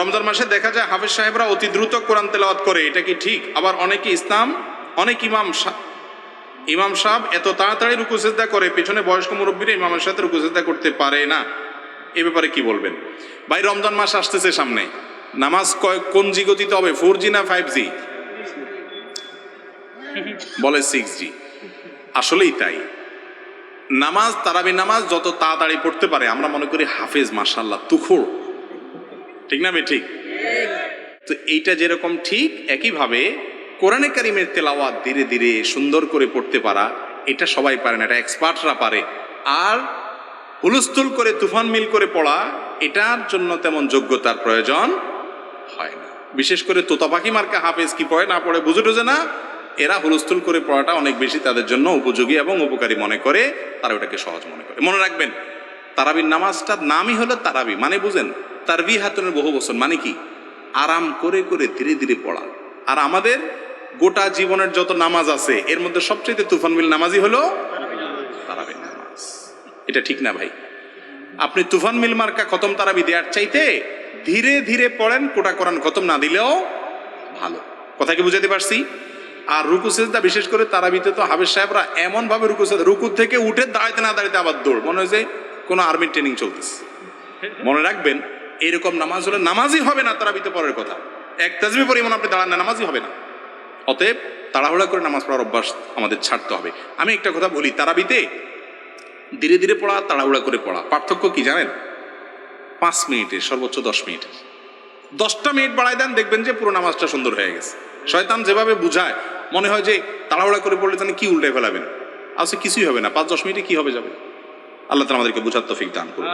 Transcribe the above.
রমজান মাসে দেখা যায় হাফেজ সাহেবরা অতি দ্রুত কোরআন তেলাওয়াত করে, এটা কি ঠিক? আবার অনেকে অনেক ইমাম সাহেব এত তাড়াতাড়ি রুকু সিজদা করে, পেছনে বয়স্ক মুরব্বীরা ইমামের সাথে রুকু সিজদা করতে পারে না, এ ব্যাপারে কি বলবেন? ভাই, রমজান মাস আসতেছে সামনে, নামাজ কোন জি গতিতে হবে, 4G না 5G? বলে 6G। আসলেই তাই। নামাজ, তারাবি নামাজ যত তাড়াতাড়ি পড়তে পারে, আমরা মনে করি হাফেজ মাশাআল্লাহ তুখুর, ঠিক না ভাই? ঠিক। তো এইটা যেরকম ঠিক, একইভাবে কোরআনে কারিমের তেলাওয়াত ধীরে ধীরে সুন্দর করে পড়তে পারা, এটা সবাই পারে না, এটা এক্সপার্টরা পারে। আর হুলস্থুল করে তুফান মিল করে পড়া, এটার জন্য তেমন যোগ্যতার প্রয়োজন হয় না। বিশেষ করে তোতা পাখি মার্কা হাফেজ কি পড়ে না পড়ে বুঝে টুঝে না, এরা হুলস্থুল করে পড়াটা অনেক বেশি তাদের জন্য উপযোগী এবং উপকারী মনে করে, তারা ওটাকে সহজ মনে করে। মনে রাখবেন, তারাবির নামাজটার নামই হলো তারাবি, মানে বুঝেন তারবি হাতুনের বহু বছর, মানে কি আরাম করে করে ধীরে ধীরে পড়া। আর আমাদের গোটা জীবনের যত নামাজ আছে, এর মধ্যে সবচেয়ে তুফান মিল নামাজই হলো তারাবির নামাজ। এটা ঠিক না ভাই? আপনি তুফান মিল মার্কা খতম তারাবি দেওয়ার চাইতে ধীরে ধীরে পড়েন, কোটা কোরআন খতম না দিলেও ভালো। কথা কি বুঝাতে পারছি? আর রুকু সিজদা, বিশেষ করে তারাবিতে তো হাফেজ সাহেবরা এমন ভাবে রুকু থেকে উঠে দাঁড়াইতে না দাঁড়াইতে আবার দৌড়, মনে হয় যে কোনো আর্মির ট্রেনিং চলতেছে। মনে রাখবেন, এরকম নামাজ হলে নামাজই হবে না তারাবিতে পড়ার কথা। এক তাজবি পরিমাণ আপনি দাঁড়ান না, নামাজই হবে না। অতএব তাড়াহুড়া করে নামাজ পড়ার অভ্যাস আমাদের ছাড়তে হবে। আমি একটা কথা বলি, তারাবিতে ধীরে ধীরে পড়া, তাড়াহুড়া করে পড়া, পার্থক্য কি জানেন? 5 মিনিটের, সর্বোচ্চ 10 মিনিটের। 10টা মিনিট বাড়ায় দেন, দেখবেন যে পুরো নামাজটা সুন্দর হয়ে গেছে। শয়তান যেভাবে বুঝায়, মনে হয় যে তাড়াহুড়া করে পড়লে জানি কি উল্টে ফেলাবেন, আসলে কিছুই হবে না, 5-10 মিনিটে কি হবে যাবে। আল্লাহ তাআলা আমাদেরকে বুঝার তৌফিক দান করুন।